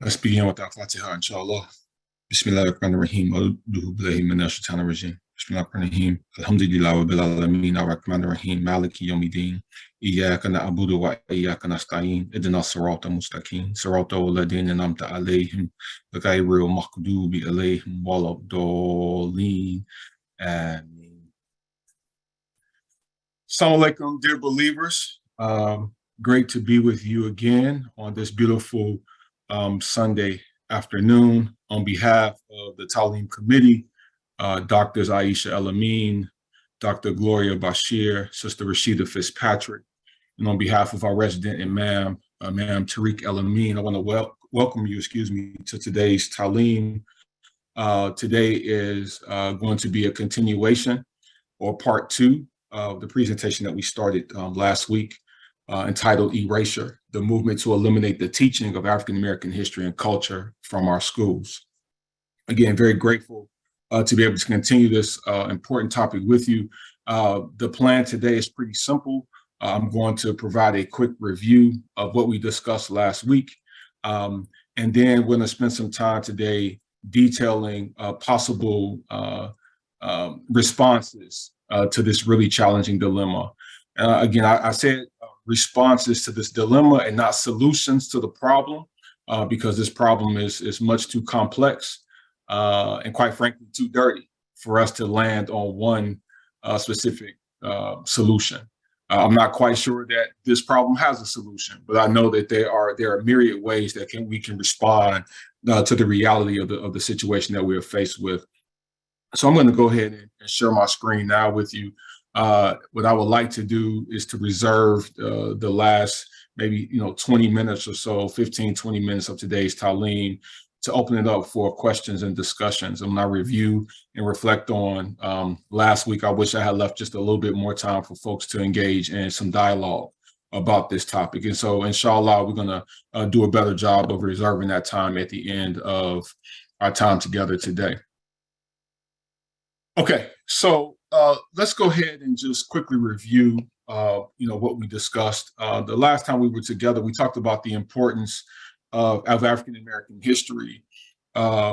Let's begin with our Fatiha, inshallah. Bismillahirrahmanirrahim. A'udhu billahi minash shaitanir rajim. Bismillahirrahmanirrahim. Alhamdulillah rabbil alamin. Ar-Rahmanir Rahim. Maliki yawmiddin. Iyyaka na'budu wa iyyaka nasta'in. Ihdinas siratal mustaqim. Siratal ladhina an'amta alayhim. Ghayril maghdubi alayhim waladdallin. Ameen. Assalamu alaikum, dear believers. Great to be with you again on this beautiful Sunday afternoon. On behalf of the Talem Committee, Doctors Aisha El-Amin, Dr. Gloria Bashir, Sister Rashida Fitzpatrick, and on behalf of our resident Imam, Imam Tariq El-Amin, I want to welcome you, to today's Talem. Today is going to be a continuation or part two of the presentation that we started last week, entitled Erasure, the movement to eliminate the teaching of African-American history and culture from our schools. Again, very grateful to be able to continue this important topic with you. The plan today is pretty simple. I'm going to provide a quick review of what we discussed last week. And then we're going to spend some time today detailing possible responses to this really challenging dilemma. Again, I said responses to this dilemma and not solutions to the problem, because this problem is much too complex and quite frankly too dirty for us to land on one specific solution. I'm not quite sure that this problem has a solution, but I know that there are myriad ways that we can respond to the reality of the situation that we are faced with. So I'm going to go ahead and share my screen now with you. What I would like to do is to reserve the last maybe 20 minutes or so, 15, 20 minutes of today's Talem to open it up for questions and discussions. And when I review and reflect on last week, I wish I had left just a little bit more time for folks to engage in some dialogue about this topic. And so inshallah, we're going to do a better job of reserving that time at the end of our time together today. Okay, so let's go ahead and just quickly review, what we discussed. The last time we were together, we talked about the importance of African-American history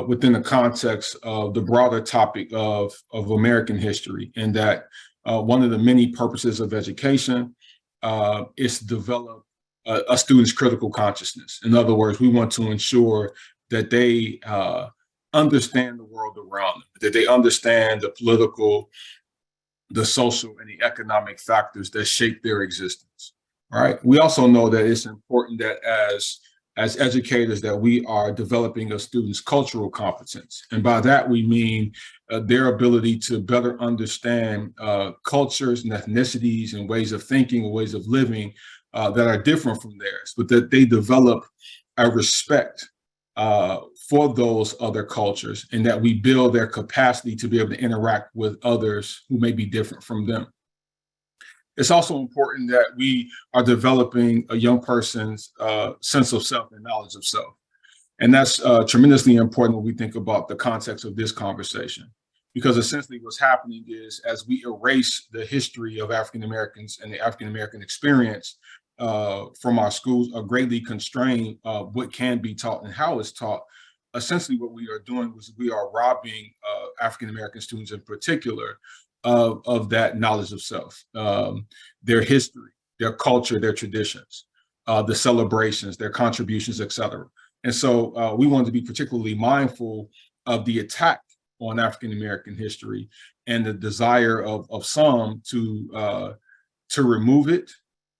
within the context of the broader topic of American history, and that one of the many purposes of education is to develop a student's critical consciousness. In other words, we want to ensure that they understand the world around them, that they understand the political, the social, and the economic factors that shape their existence. All right. We also know that it's important that as educators that we are developing a student's cultural competence. And by that, we mean their ability to better understand cultures and ethnicities and ways of thinking and ways of living that are different from theirs, but that they develop a respect for those other cultures, and that we build their capacity to be able to interact with others who may be different from them. It's also important that we are developing a young person's sense of self and knowledge of self. And that's tremendously important when we think about the context of this conversation, because essentially what's happening is, as we erase the history of African Americans and the African American experience from our schools, are greatly constrained what can be taught and how it's taught. Essentially what we are doing is we are robbing African American students in particular of that knowledge of self, their history, their culture, their traditions, the celebrations, their contributions, et cetera. And so we wanted to be particularly mindful of the attack on African American history and the desire of some to remove it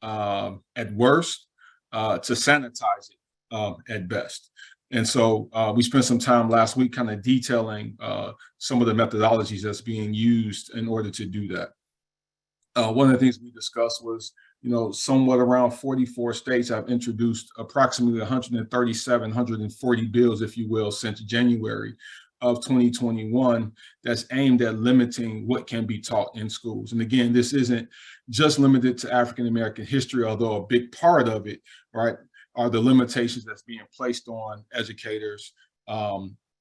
at worst, to sanitize it at best. And so we spent some time last week kind of detailing some of the methodologies that's being used in order to do that. One of the things we discussed was, somewhat around 44 states have introduced approximately 137, 140 bills, if you will, since January of 2021, that's aimed at limiting what can be taught in schools. And again, this isn't just limited to African American history, although a big part of it, right, are the limitations that's being placed on educators,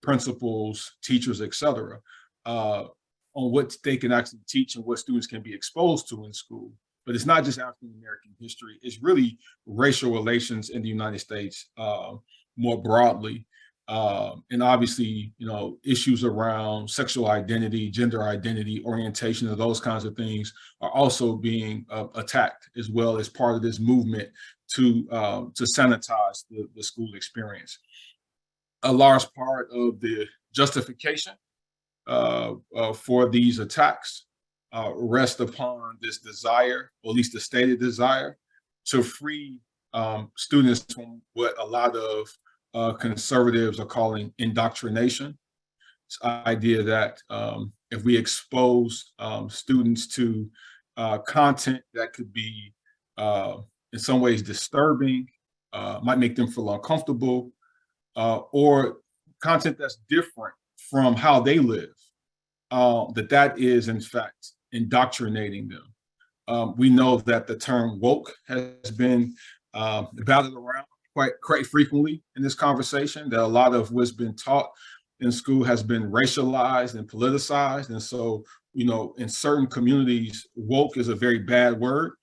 principals, teachers, et cetera, on what they can actually teach and what students can be exposed to in school. But it's not just African American history, it's really racial relations in the United States more broadly. And obviously, issues around sexual identity, gender identity, orientation, and those kinds of things are also being attacked, as well as part of this movement to sanitize the school experience. A large part of the justification for these attacks rest upon this desire, or at least the stated desire, to free students from what a lot of conservatives are calling indoctrination. This idea that if we expose students to content that could be in some ways disturbing, might make them feel uncomfortable, or content that's different from how they live, that is in fact indoctrinating them. We know that the term woke has been batted around quite frequently in this conversation, that a lot of what's been taught in school has been racialized and politicized. And so, in certain communities, woke is a very bad word.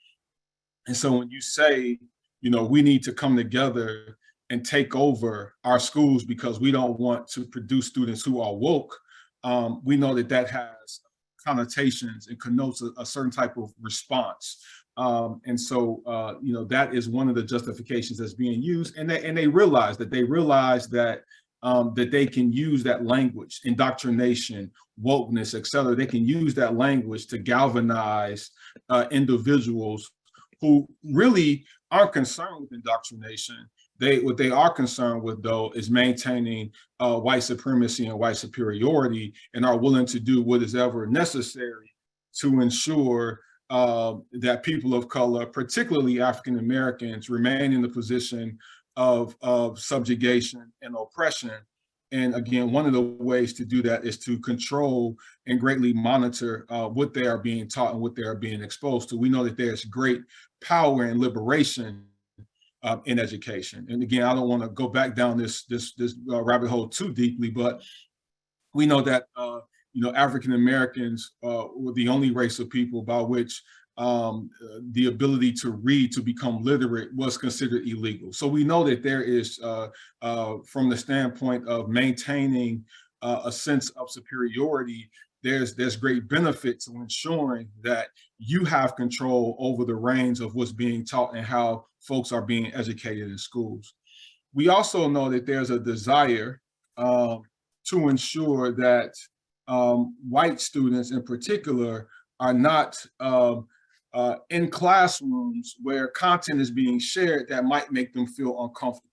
And so when you say, we need to come together and take over our schools because we don't want to produce students who are woke, we know that has connotations and connotes a certain type of response. And so, that is one of the justifications that's being used. And they realize that that they can use that language, indoctrination, wokeness, et cetera. They can use that language to galvanize individuals who really aren't concerned with indoctrination. What they are concerned with, though, is maintaining white supremacy and white superiority, and are willing to do what is ever necessary to ensure that people of color, particularly African Americans, remain in the position of subjugation and oppression. And again, one of the ways to do that is to control and greatly monitor what they are being taught and what they are being exposed to. We know that there's great power and liberation in education. And again, I don't want to go back down this rabbit hole too deeply, but we know that African Americans were the only race of people by which the ability to read, to become literate, was considered illegal. So we know that there is, from the standpoint of maintaining a sense of superiority, there's great benefit to ensuring that you have control over the reins of what's being taught and how folks are being educated in schools. We also know that there's a desire to ensure that white students in particular are not in classrooms where content is being shared that might make them feel uncomfortable.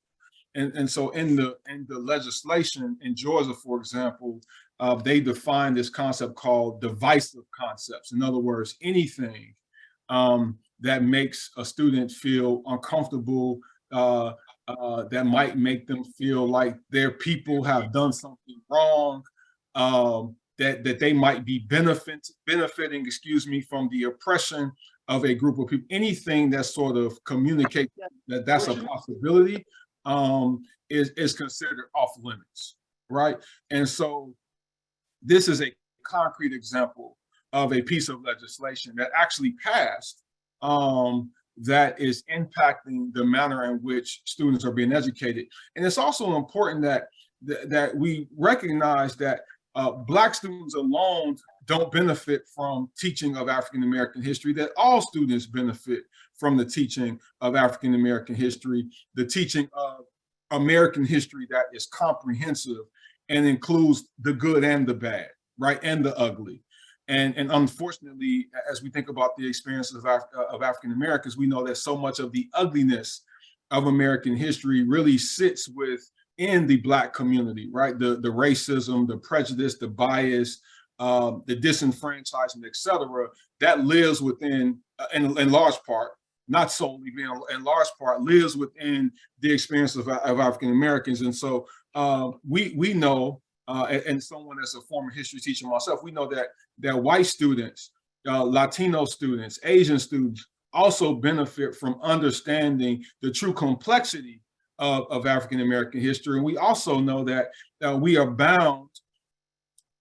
And so in the legislation in Georgia, for example, they define this concept called divisive concepts. In other words, anything that makes a student feel uncomfortable, that might make them feel like their people have done something wrong, that they might be benefiting, from the oppression of a group of people. Anything that sort of communicates that that's a possibility is considered off limits, right? And so this is a concrete example of a piece of legislation that actually passed that is impacting the manner in which students are being educated. And it's also important that we recognize that Black students alone don't benefit from teaching of African American history, that all students benefit from the teaching of African American history, the teaching of American history that is comprehensive and includes the good and the bad, right, and the ugly. And unfortunately, as we think about the experiences of African Americans, we know that so much of the ugliness of American history really sits within the Black community, right? The racism, the prejudice, the bias, the disenfranchisement, et cetera, that lives within, in large part, not solely, in large part, lives within the experience of African Americans. And so we know, and someone as a former history teacher myself, we know that white students, Latino students, Asian students also benefit from understanding the true complexity of African American history. And we also know that we are bound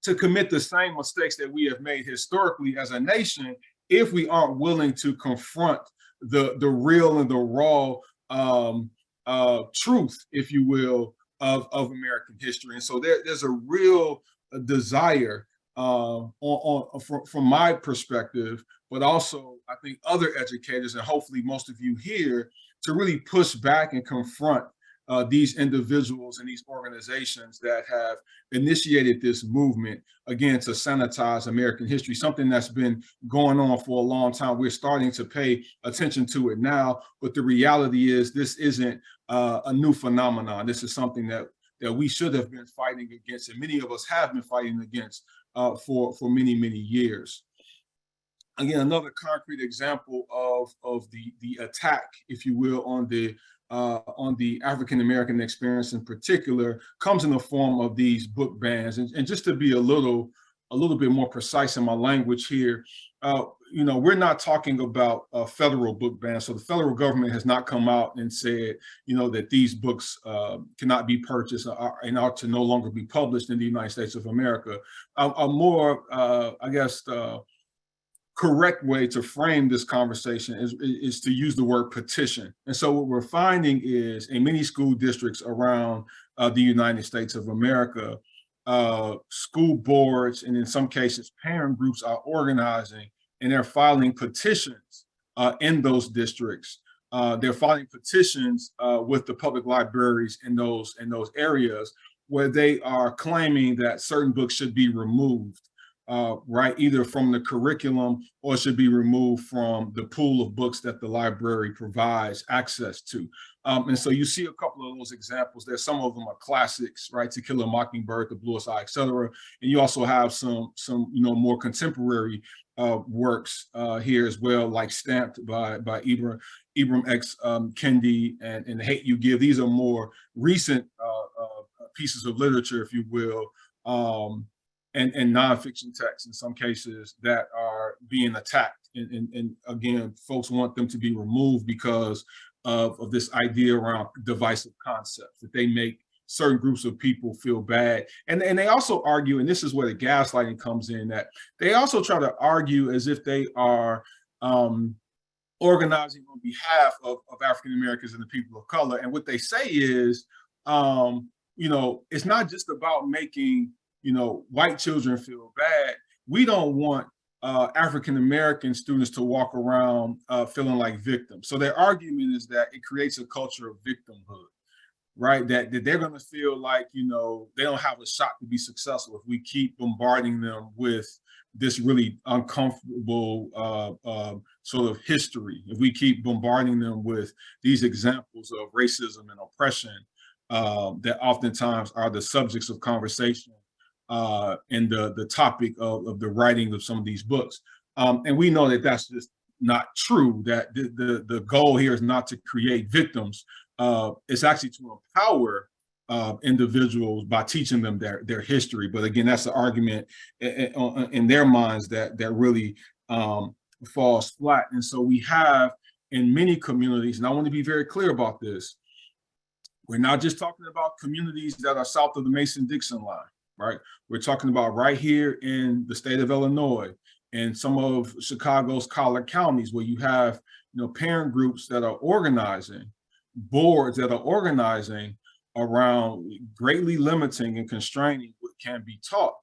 to commit the same mistakes that we have made historically as a nation if we aren't willing to confront the real and the raw truth, if you will, of American history. And so there's a real desire from my perspective, but also I think other educators, and hopefully most of you here, to really push back and confront these individuals and these organizations that have initiated this movement, again, to sanitize American history, something that's been going on for a long time. We're starting to pay attention to it now, but the reality is this isn't a new phenomenon. This is something that we should have been fighting against, and many of us have been fighting against for many, many years. Again, another concrete example of the attack, if you will, on the African American experience in particular, comes in the form of these book bans. And just to be a little bit more precise in my language here, we're not talking about a federal book ban. So the federal government has not come out and said, that these books cannot be purchased and are to no longer be published in the United States of America. A more, correct way to frame this conversation is to use the word petition. And so what we're finding is in many school districts around the United States of America, school boards, and in some cases, parent groups are organizing and they're filing petitions in those districts. They're filing petitions with the public libraries in those areas where they are claiming that certain books should be removed. Either from the curriculum or should be removed from the pool of books that the library provides access to. And so you see a couple of those examples there. Some of them are classics, right? To Kill a Mockingbird, The Bluest Eye, et cetera. And you also have some more contemporary works here as well, like Stamped by Ibram X. Kendi and The Hate U Give. These are more recent pieces of literature, if you will, and nonfiction texts in some cases that are being attacked. And again, folks want them to be removed because of this idea around divisive concepts, that they make certain groups of people feel bad. And they also argue, and this is where the gaslighting comes in, that they also try to argue as if they are organizing on behalf of African Americans and the people of color. And what they say is, it's not just about making white children feel bad. We don't want African American students to walk around feeling like victims. So their argument is that it creates a culture of victimhood, right? That they're going to feel like, they don't have a shot to be successful if we keep bombarding them with this really uncomfortable sort of history. If we keep bombarding them with these examples of racism and oppression that oftentimes are the subjects of conversation and the topic of the writing of some of these books. And we know that that's just not true, that the goal here is not to create victims. It's actually to empower individuals by teaching them their history. But again, that's the argument in their minds that really falls flat. And so we have in many communities, and I want to be very clear about this, we're not just talking about communities that are south of the Mason-Dixon line. Right, we're talking about right here in the state of Illinois and some of Chicago's collar counties, where you have parent groups that are organizing, boards that are organizing around greatly limiting and constraining what can be taught.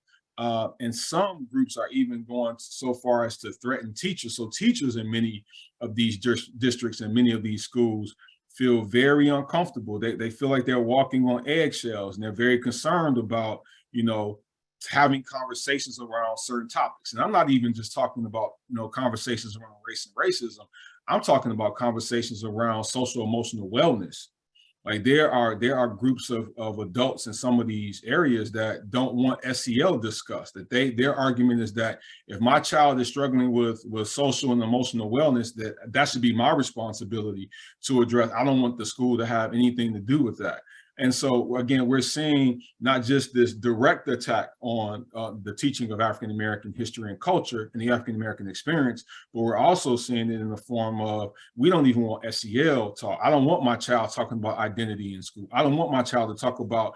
And some groups are even going so far as to threaten teachers. So teachers in many of these districts and many of these schools feel very uncomfortable. They feel like they're walking on eggshells, and they're very concerned about having conversations around certain topics. And I'm not even just talking about, conversations around race and racism. I'm talking about conversations around social emotional wellness. Like there are groups of adults in some of these areas that don't want SEL discussed. That their argument is that if my child is struggling with social and emotional wellness, that should be my responsibility to address. I don't want the school to have anything to do with that. And so, again, we're seeing not just this direct attack on the teaching of African-American history and culture and the African-American experience, but we're also seeing it in the form of, we don't even want SEL talk. I don't want my child talking about identity in school. I don't want my child to talk about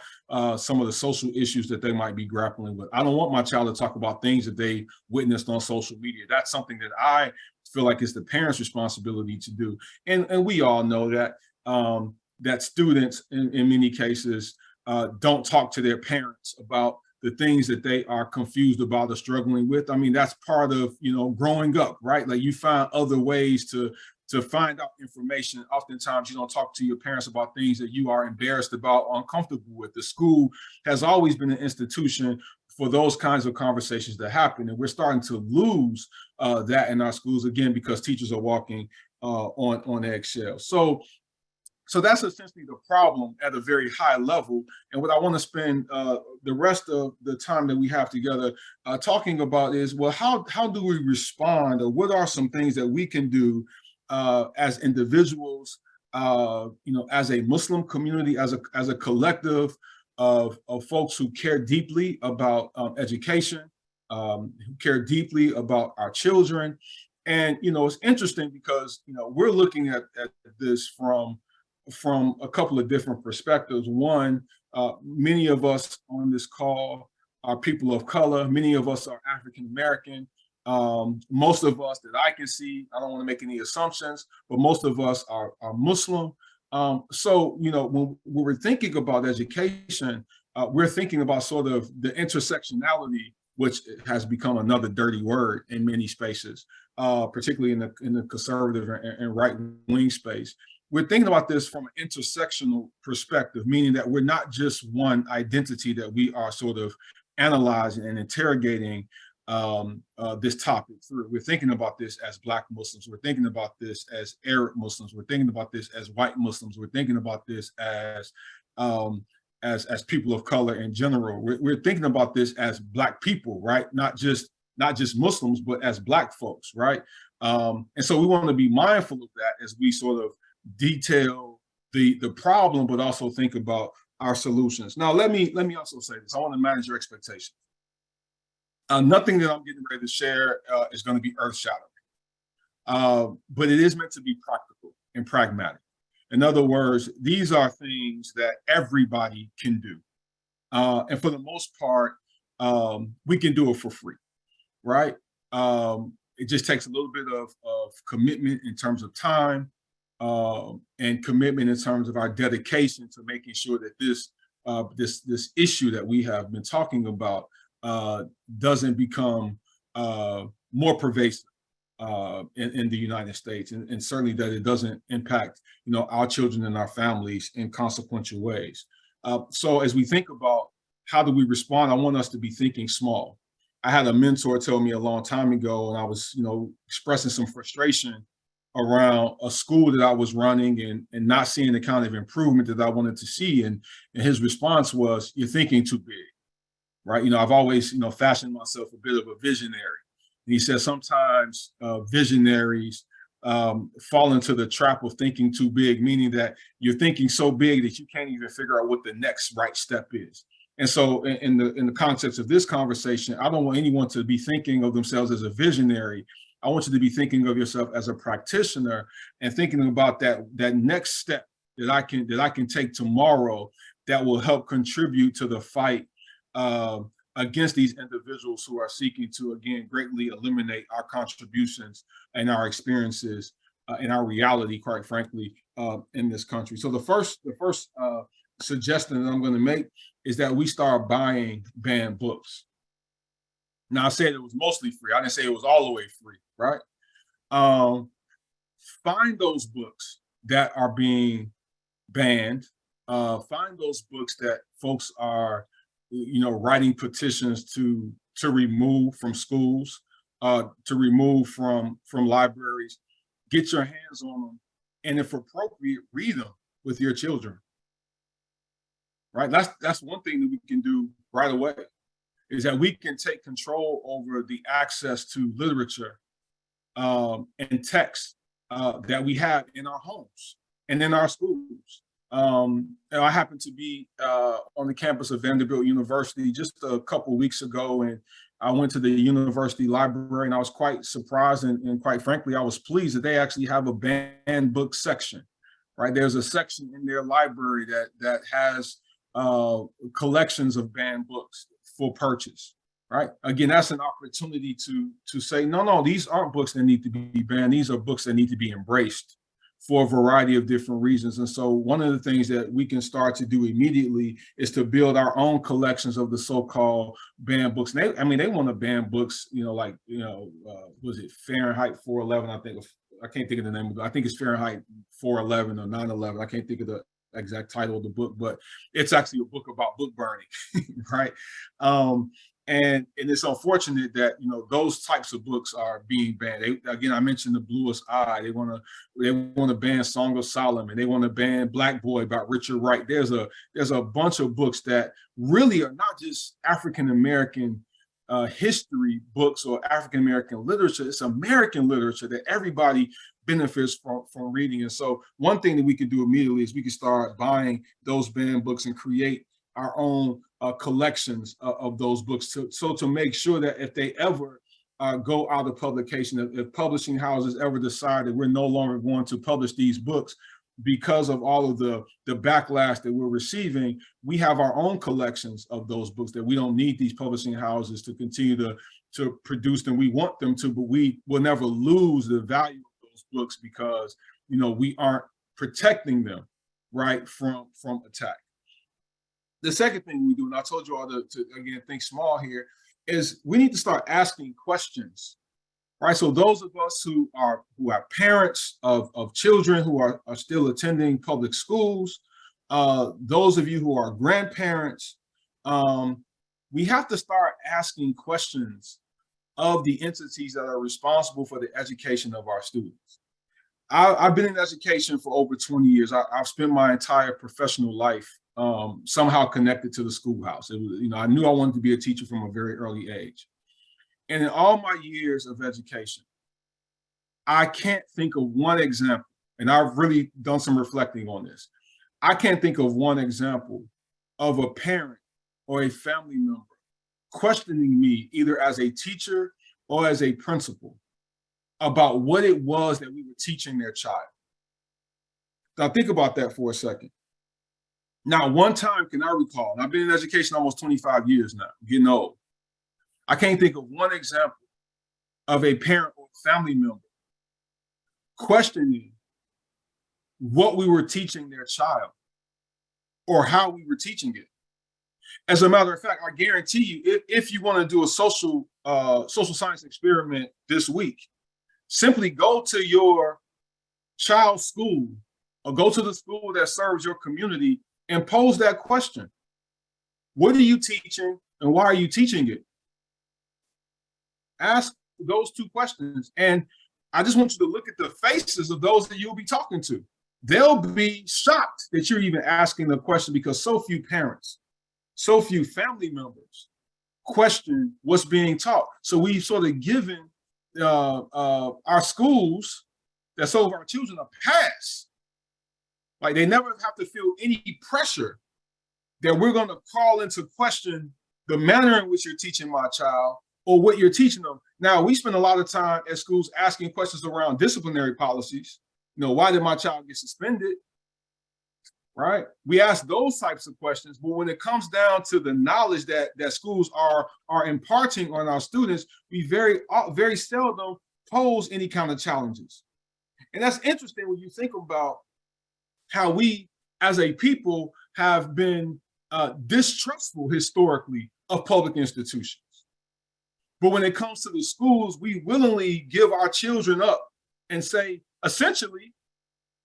some of the social issues that they might be grappling with. I don't want my child to talk about things that they witnessed on social media. That's something that I feel like is the parents' responsibility to do. And we all know that. that students, in many cases, don't talk to their parents about the things that they are confused about or struggling with. I mean, that's part of, growing up, right? Like, you find other ways to find out information. Oftentimes, you don't talk to your parents about things that you are embarrassed about, uncomfortable with. The school has always been an institution for those kinds of conversations to happen, and we're starting to lose that in our schools, again, because teachers are walking on eggshells. So that's essentially the problem at a very high level. And what I want to spend the rest of the time that we have together talking about is, well, how do we respond, or what are some things that we can do as individuals, as a Muslim community, as a collective of folks who care deeply about education, who care deeply about our children. And it's interesting because we're looking at this from a couple of different perspectives. One, many of us on this call are people of color. Many of us are African American. Most of us that I can see, I don't want to make any assumptions, but most of us are Muslim. So, when we're thinking about education, we're thinking about sort of the intersectionality, which has become another dirty word in many spaces, particularly in the conservative and right-wing space. We're thinking about this from an intersectional perspective, meaning that we're not just one identity that we are sort of analyzing and interrogating this topic through. We're thinking about this as Black Muslims. We're thinking about this as Arab Muslims. We're thinking about this as white Muslims. We're thinking about this as people of color in general. We're thinking about this as Black people, right? Not just Muslims, but as Black folks, right? And so we want to be mindful of that as we sort of detail the problem, but also think about our solutions. Now, let me also say this. I want to manage your expectations. Nothing that I'm getting ready to share is going to be earth-shattering, but it is meant to be practical and pragmatic. In other words, these are things that everybody can do, and for the most part, we can do it for free, right? It just takes a little bit of commitment in terms of time, and commitment in terms of our dedication to making sure that this issue that we have been talking about doesn't become more pervasive in the United States, and certainly that it doesn't impact our children and our families in consequential ways. So as we think about how do we respond, I want us to be thinking small. I had a mentor tell me a long time ago, and I was expressing some frustration around a school that I was running and not seeing the kind of improvement that I wanted to see. And his response was, "You're thinking too big." Right? I've always, fashioned myself a bit of a visionary. And he said sometimes visionaries fall into the trap of thinking too big, meaning that you're thinking so big that you can't even figure out what the next right step is. And so in the context of this conversation, I don't want anyone to be thinking of themselves as a visionary. I want you to be thinking of yourself as a practitioner and thinking about that next step that I can take tomorrow that will help contribute to the fight against these individuals who are seeking to, again, greatly eliminate our contributions and our experiences and our reality, quite frankly, in this country. So the first suggestion that I'm going to make is that we start buying banned books. Now, I said it was mostly free. I didn't say it was all the way free, right? Find those books that are being banned. Find those books that folks are writing petitions to remove from schools, to remove from libraries. Get your hands on them, and if appropriate, read them with your children. Right? That's one thing that we can do right away, is that we can take control over the access to literature and text that we have in our homes and in our schools. I happened to be on the campus of Vanderbilt University just a couple of weeks ago, and I went to the university library, and I was quite surprised, and quite frankly, I was pleased that they actually have a banned book section. Right? There's a section in their library that has collections of banned books for purchase. Right? Again, that's an opportunity to say, no, these aren't books that need to be banned. These are books that need to be embraced. for a variety of different reasons. And so one of the things that we can start to do immediately is to build our own collections of the so-called banned books. And they want to ban books, was it Fahrenheit 411? I can't think of the name of it. I think it's Fahrenheit 411 or 911. I can't think of the exact title of the book, but it's actually a book about book burning, right? And it's unfortunate that those types of books are being banned. Again, I mentioned The Bluest Eye. They want to ban Song of Solomon. They want to ban Black Boy about Richard Wright. There's a bunch of books that really are not just African American history books or African American literature. It's American literature that everybody benefits from reading. And so one thing that we can do immediately is we can start buying those banned books and create our own collections of those books to make sure that if they ever go out of publication, if publishing houses ever decide that we're no longer going to publish these books because of all of the backlash that we're receiving, we have our own collections of those books that we don't need these publishing houses to continue to produce them. We want them to, but we will never lose the value of those books because we aren't protecting them, right, from attack. The second thing we do, and I told you all to again think small here, is we need to start asking questions, right? So those of us who are parents of children who are still attending public schools, those of you who are grandparents, we have to start asking questions of the entities that are responsible for the education of our students. I've been in education for over 20 years. I've spent my entire professional life somehow connected to the schoolhouse. It was, I knew I wanted to be a teacher from a very early age. And in all my years of education, I can't think of one example, and I've really done some reflecting on this. I can't think of one example of a parent or a family member questioning me either as a teacher or as a principal about what it was that we were teaching their child. Now think about that for a second. Now, one time can I recall, and I've been in education almost 25 years now, getting old. I can't think of one example of a parent or family member questioning what we were teaching their child or how we were teaching it. As a matter of fact, I guarantee you, if you want to do a social science experiment this week, simply go to your child's school or go to the school that serves your community and pose that question. What are you teaching and why are you teaching it? Ask those two questions. And I just want you to look at the faces of those that you'll be talking to. They'll be shocked that you're even asking the question because so few parents, so few family members question what's being taught. So we've sort of given our schools that serve our children a pass. Like they never have to feel any pressure that we're going to call into question the manner in which you're teaching my child or what you're teaching them. Now, we spend a lot of time at schools asking questions around disciplinary policies. Why did my child get suspended? Right? We ask those types of questions, but when it comes down to the knowledge that schools are imparting on our students, we very seldom pose any kind of challenges. And that's interesting when you think about how we as a people have been distrustful historically of public institutions. But when it comes to the schools, we willingly give our children up and say, essentially,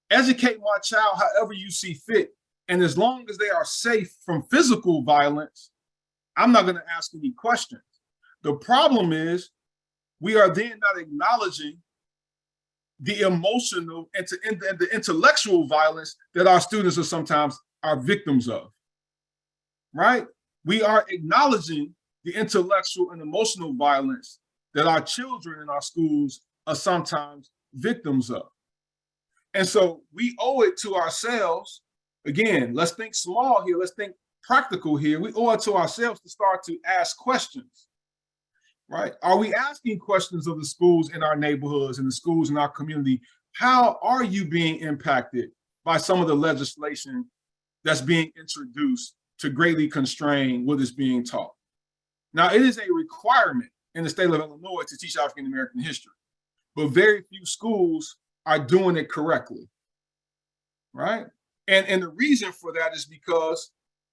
educate my child however you see fit. And as long as they are safe from physical violence, I'm not going to ask any questions. The problem is we are then not acknowledging the emotional and the intellectual violence that our students are sometimes victims of, right? We are acknowledging the intellectual and emotional violence that our children in our schools are sometimes victims of. And so we owe it to ourselves. Again, let's think small here. Let's think practical here. We owe it to ourselves to start to ask questions, right? Are we asking questions of the schools in our neighborhoods and the schools in our community? How are you being impacted by some of the legislation that's being introduced to greatly constrain what is being taught? Now, it is a requirement in the state of Illinois to teach African American history, but very few schools are doing it correctly. right? And the reason for that is because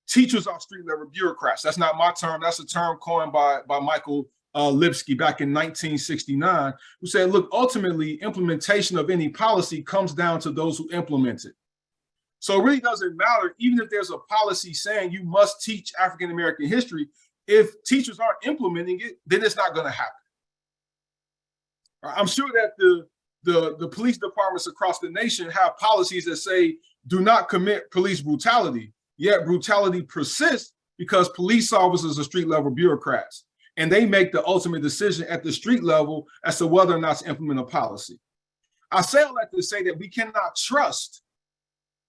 teachers are street level bureaucrats. That's not my term. That's a term coined by Michael Lipsky back in 1969, who said, look, ultimately, implementation of any policy comes down to those who implement it. So it really doesn't matter, even if there's a policy saying you must teach African American history, if teachers aren't implementing it, then it's not going to happen. I'm sure that the police departments across the nation have policies that say do not commit police brutality, yet brutality persists because police officers are street level bureaucrats, and they make the ultimate decision at the street level as to whether or not to implement a policy. I say all that to say that we cannot trust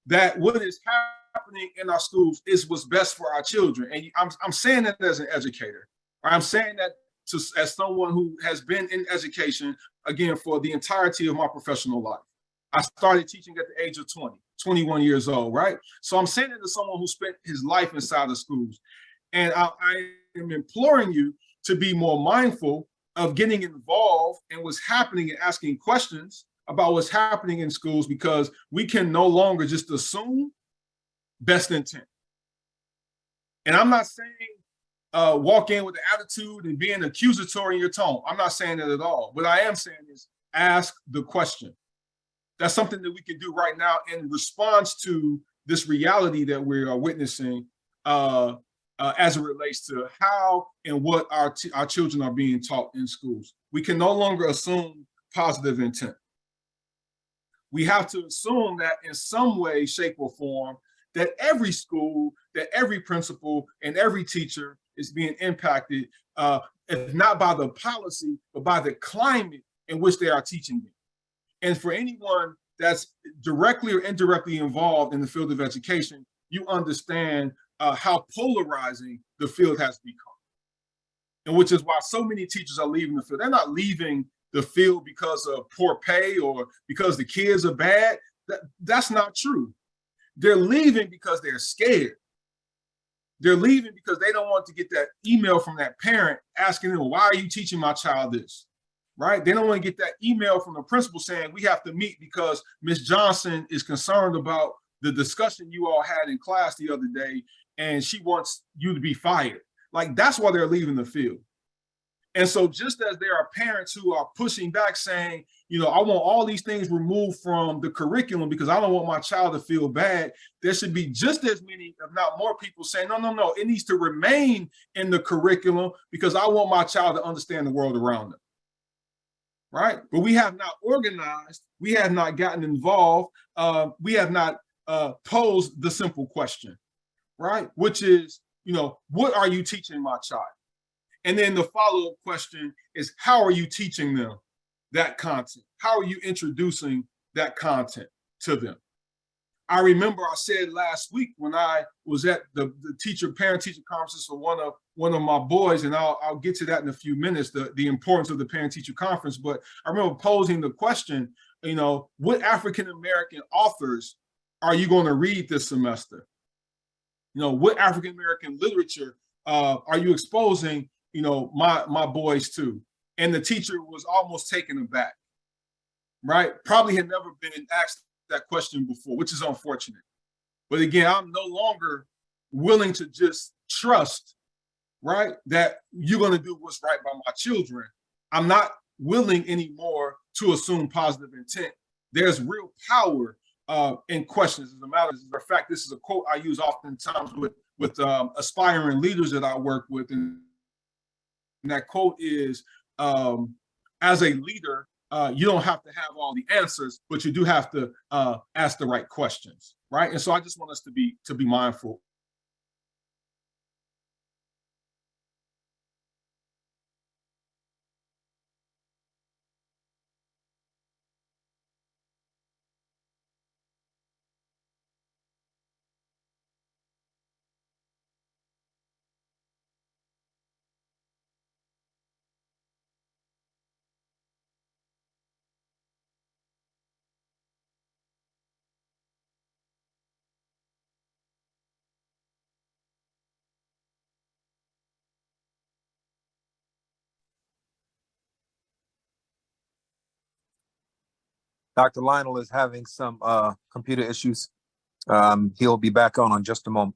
that what is happening in our schools is what's best for our children. And I'm saying that as an educator. I'm saying that as someone who has been in education, again, for the entirety of my professional life. I started teaching at the age of 20, 21 years old, right? So I'm saying it to someone who spent his life inside of schools. And I am imploring you to be more mindful of getting involved in what's happening and asking questions about what's happening in schools, because we can no longer just assume best intent. And I'm not saying walk in with the attitude and being accusatory in your tone. I'm not saying that at all. What I am saying is ask the question. That's something that we can do right now in response to this reality that we are witnessing as it relates to how and what our children are being taught in schools. We can no longer assume positive intent. We have to assume that in some way, shape, or form, that every school, that every principal, and every teacher is being impacted, if not by the policy, but by the climate in which they are teaching it. And for anyone that's directly or indirectly involved in the field of education, you understand how polarizing the field has become. And which is why so many teachers are leaving the field. They're not leaving the field because of poor pay or because the kids are bad. That's not true. They're leaving because they're scared. They're leaving because they don't want to get that email from that parent asking them, why are you teaching my child this? Right? They don't want to get that email from the principal saying, we have to meet because Ms. Johnson is concerned about the discussion you all had in class the other day, and she wants you to be fired. Like, that's why they're leaving the field. And so just as there are parents who are pushing back saying, you know, I want all these things removed from the curriculum because I don't want my child to feel bad, there should be just as many, if not more, people saying, no, it needs to remain in the curriculum because I want my child to understand the world around them. Right? But we have not organized, we have not gotten involved, we have not posed the simple question, right? Which is, you know, what are you teaching my child? And then the follow-up question is, how are you teaching them that content? How are you introducing that content to them? I remember I said last week when I was at the parent-teacher conferences for one of my boys, and I'll get to that in a few minutes, the importance of the parent-teacher conference. But I remember posing the question, you know, what African-American authors are you going to read this semester? You know, what African-American literature are you exposing, you know, my boys to? And the teacher was almost taken aback, right? Probably had never been asked that question before, which is unfortunate. But again, I'm no longer willing to just trust, right, that you're going to do what's right by my children. I'm not willing anymore to assume positive intent. There's real power in questions. As a matter of fact, this is a quote I use oftentimes with aspiring leaders that I work with, and that quote is, as a leader, you don't have to have all the answers, but you do have to ask the right questions, right? And so I just want us to be mindful. Dr. Lionel is having some computer issues. He'll be back on just a moment.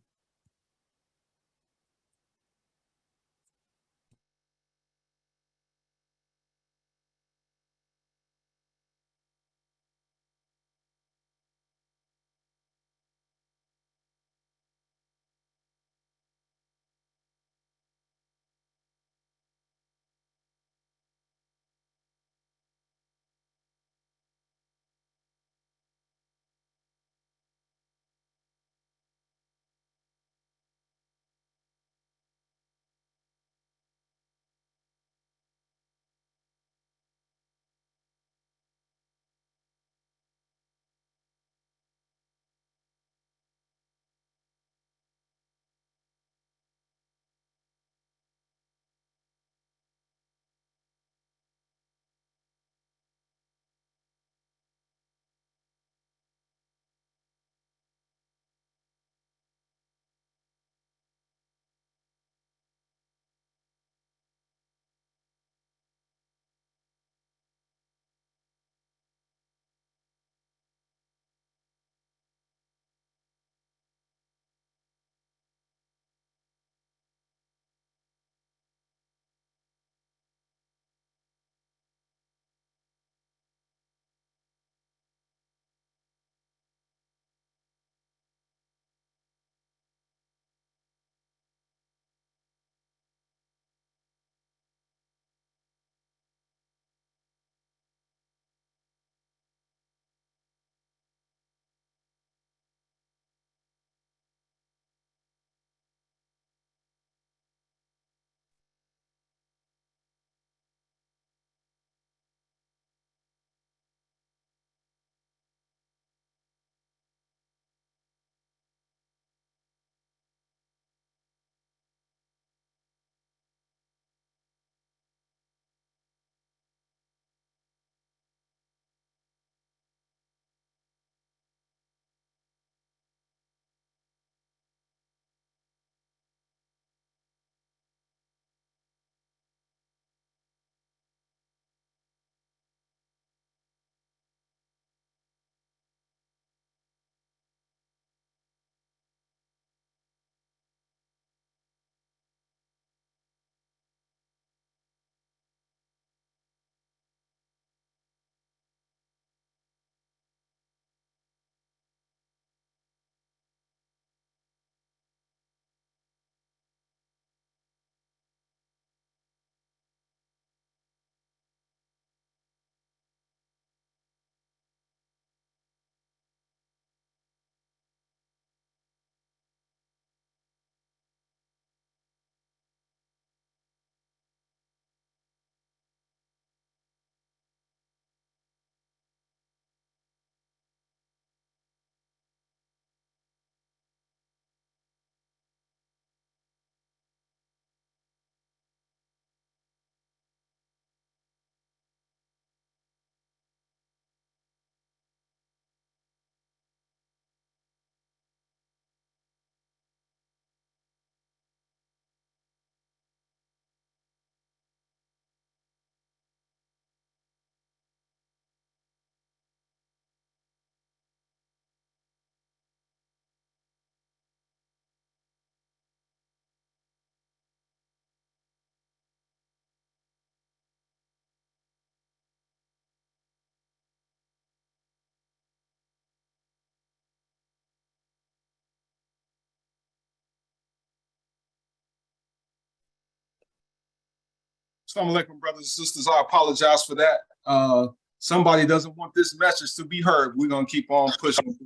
Assalamu alaikum, brothers and sisters. I apologize for that. Somebody doesn't want this message to be heard. We're going to keep on pushing.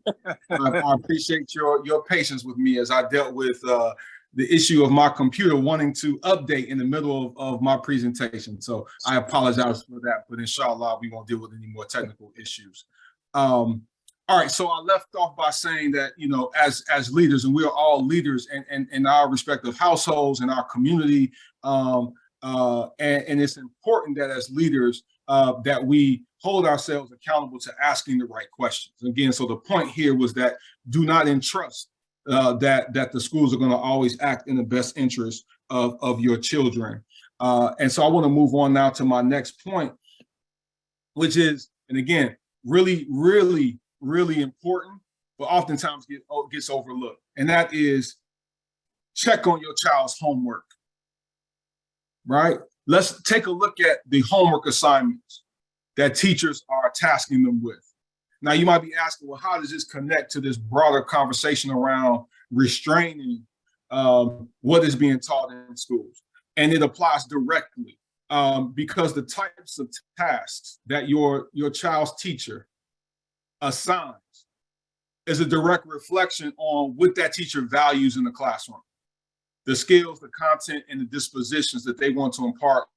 I appreciate your patience with me as I dealt with the issue of my computer wanting to update in the middle of my presentation. So I apologize for that, but inshallah, we won't deal with any more technical issues. All right, so I left off by saying that, you know, as leaders, and we are all leaders in our respective households and our community, and it's important that as leaders that we hold ourselves accountable to asking the right questions. Again, so the point here was that do not entrust that the schools are going to always act in the best interest of your children. And so I want to move on now to my next point, which is, and again, really important but oftentimes gets overlooked. And that is check on your child's homework, right? Let's take a look at the homework assignments that teachers are tasking them with. Now, you might be asking, well, how does this connect to this broader conversation around restraining what is being taught in schools? And it applies directly because the types of tasks that your child's teacher assigns is a direct reflection on what that teacher values in the classroom, the skills, the content, and the dispositions that they want to impart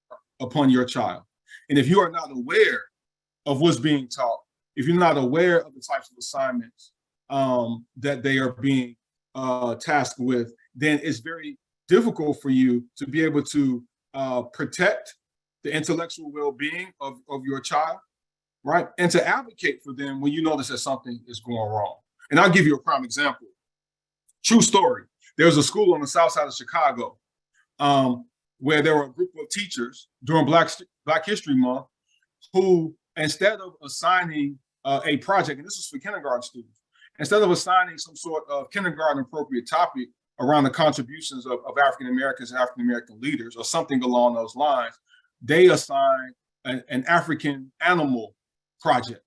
upon your child. And if you are not aware of what's being taught, if you're not aware of the types of assignments that they are being tasked with, then it's very difficult for you to be able to protect the intellectual well-being of your child, right? And to advocate for them when you notice that something is going wrong. And I'll give you a prime example. True story. There was a school on the south side of Chicago where there were a group of teachers during Black History Month who, instead of assigning a project, and this was for kindergarten students, instead of assigning some sort of kindergarten appropriate topic around the contributions of African Americans and African American leaders or something along those lines, they assigned an African animal project.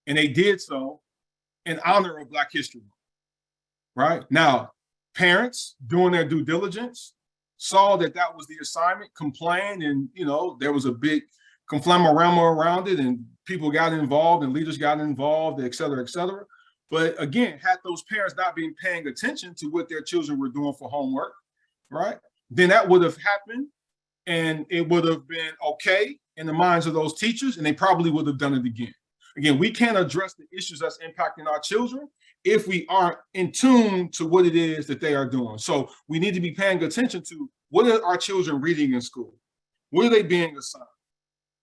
And they did so in honor of Black History Month, right? Now, parents doing their due diligence saw that that was the assignment, complained, and there was a big conflamarama around it, and people got involved and leaders got involved, et cetera, et cetera. But again, had those parents not been paying attention to what their children were doing for homework, right, then that would have happened and it would have been okay in the minds of those teachers, and they probably would have done it again. Again, we can't address the issues that's impacting our children if we aren't in tune to what it is that they are doing. So we need to be paying attention to what are our children reading in school? What are they being assigned,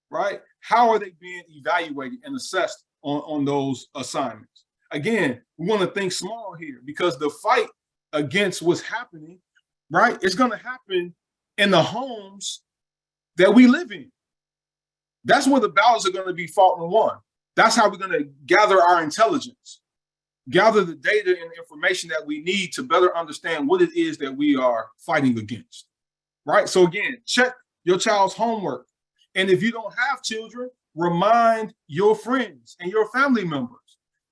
right? How are they being evaluated and assessed on those assignments? Again, we want to think small here because the fight against what's happening, right, it's going to happen in the homes that we live in. That's where the battles are going to be fought and won. That's how we're going to gather our intelligence, gather the data and information that we need to better understand what it is that we are fighting against, right? So again, check your child's homework. And if you don't have children, remind your friends and your family members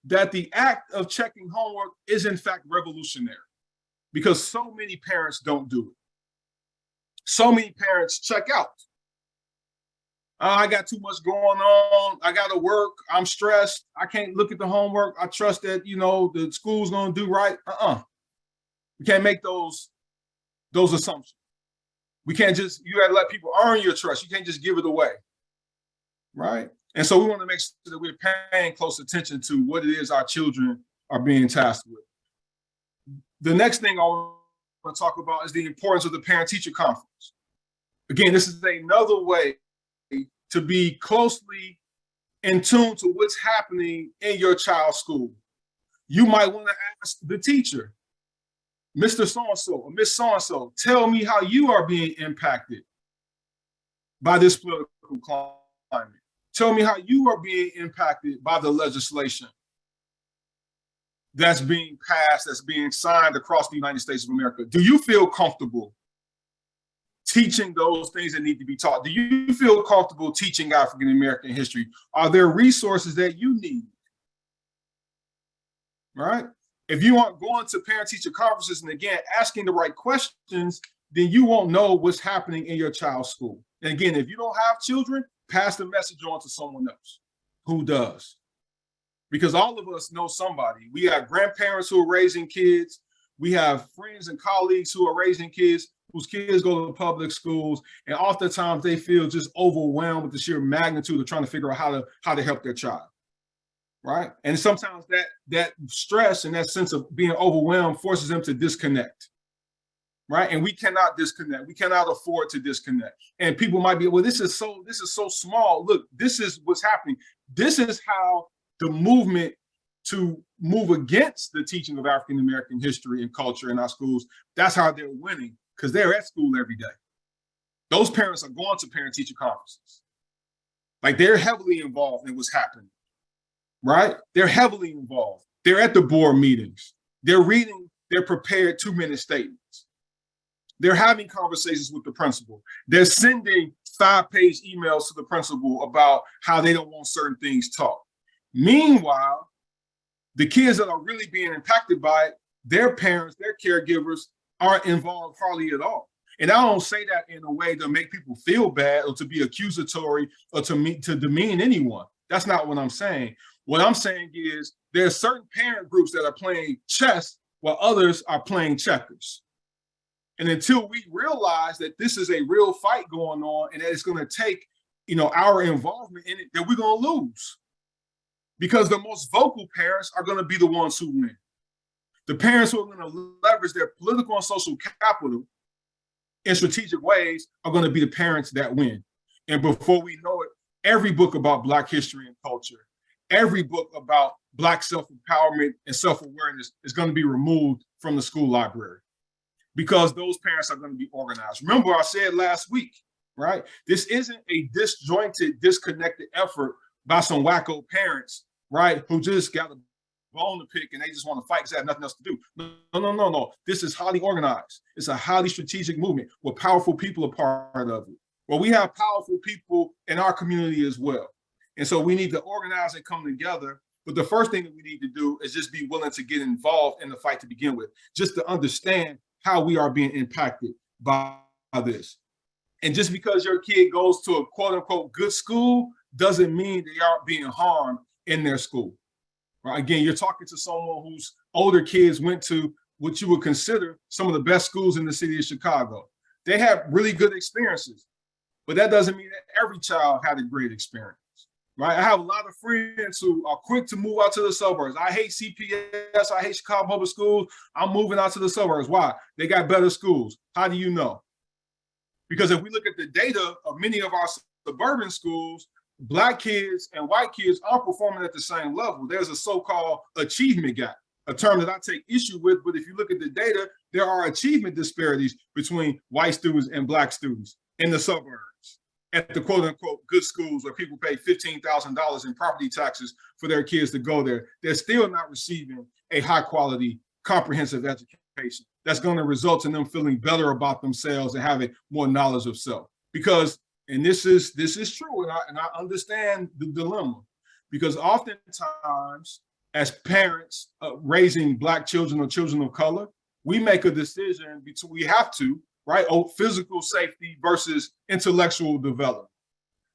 that the act of checking homework is in fact revolutionary because so many parents don't do it. So many parents check out. I got too much going on. I got to work. I'm stressed. I can't look at the homework. I trust that, the school's going to do right. We can't make those assumptions. We can't just, you got to let people earn your trust. You can't just give it away, right? And so we want to make sure that we're paying close attention to what it is our children are being tasked with. The next thing I want to talk about is the importance of the parent-teacher conference. Again, this is another way to be closely in tune to what's happening in your child's school. You might want to ask the teacher, Mr. So-and-so or Miss So-and-so, tell me how you are being impacted by this political climate. Tell me how you are being impacted by the legislation that's being passed, that's being signed across the United States of America. Do you feel comfortable teaching those things that need to be taught? Do you feel comfortable teaching African American history? Are there resources that you need? Right? If you aren't going to parent-teacher conferences and again, asking the right questions, then you won't know what's happening in your child's school. And again, if you don't have children, pass the message on to someone else who does. Because all of us know somebody. We have grandparents who are raising kids. We have friends and colleagues who are raising kids whose kids go to public schools, and oftentimes they feel just overwhelmed with the sheer magnitude of trying to figure out how to help their child, right? And sometimes that stress and that sense of being overwhelmed forces them to disconnect, right? And we cannot disconnect. We cannot afford to disconnect. And people might be, well, this is so small. Look, this is what's happening. This is how the movement to move against the teaching of African American history and culture in our schools, that's how they're winning. Because they're at school every day. Those parents are going to parent-teacher conferences. Like they're heavily involved in what's happening, right? They're heavily involved. They're at the board meetings. They're reading their prepared 2-minute statements. They're having conversations with the principal. They're sending 5-page emails to the principal about how they don't want certain things taught. Meanwhile, the kids that are really being impacted by it, their parents, their caregivers aren't involved hardly at all. And I don't say that in a way to make people feel bad or to be accusatory or to demean anyone. That's not what I'm saying. What I'm saying is there are certain parent groups that are playing chess while others are playing checkers. And until we realize that this is a real fight going on and that it's going to take, our involvement in it, that we're going to lose. Because the most vocal parents are going to be the ones who win. The parents who are going to leverage their political and social capital in strategic ways are going to be the parents that win. And before we know it, every book about Black history and culture, every book about Black self-empowerment and self-awareness is going to be removed from the school library because those parents are going to be organized. Remember, I said last week, right? This isn't a disjointed, disconnected effort by some wacko parents, right, who just got a bone to pick and they just want to fight because they have nothing else to do. No. This is highly organized. It's a highly strategic movement where powerful people are part of it. Well, we have powerful people in our community as well. And so we need to organize and come together. But the first thing that we need to do is just be willing to get involved in the fight to begin with, just to understand how we are being impacted by this. And just because your kid goes to a quote unquote good school doesn't mean they aren't being harmed in their school. Right? Again, you're talking to someone whose older kids went to what you would consider some of the best schools in the city of Chicago. They have really good experiences, but that doesn't mean that every child had a great experience. Right? I have a lot of friends who are quick to move out to the suburbs. I hate CPS. I hate Chicago Public Schools. I'm moving out to the suburbs. Why? They got better schools. How do you know? Because if we look at the data of many of our suburban schools, Black kids and white kids aren't performing at the same level. There's a so-called achievement gap, a term that I take issue with. But if you look at the data, there are achievement disparities between white students and Black students in the suburbs, at the quote unquote good schools where people pay $15,000 in property taxes for their kids to go there. They're still not receiving a high quality, comprehensive education that's going to result in them feeling better about themselves and having more knowledge of self. Because, and this is true, and I understand the dilemma, because oftentimes as parents raising Black children or children of color, we make a decision between, we have to, right? Physical safety versus intellectual development,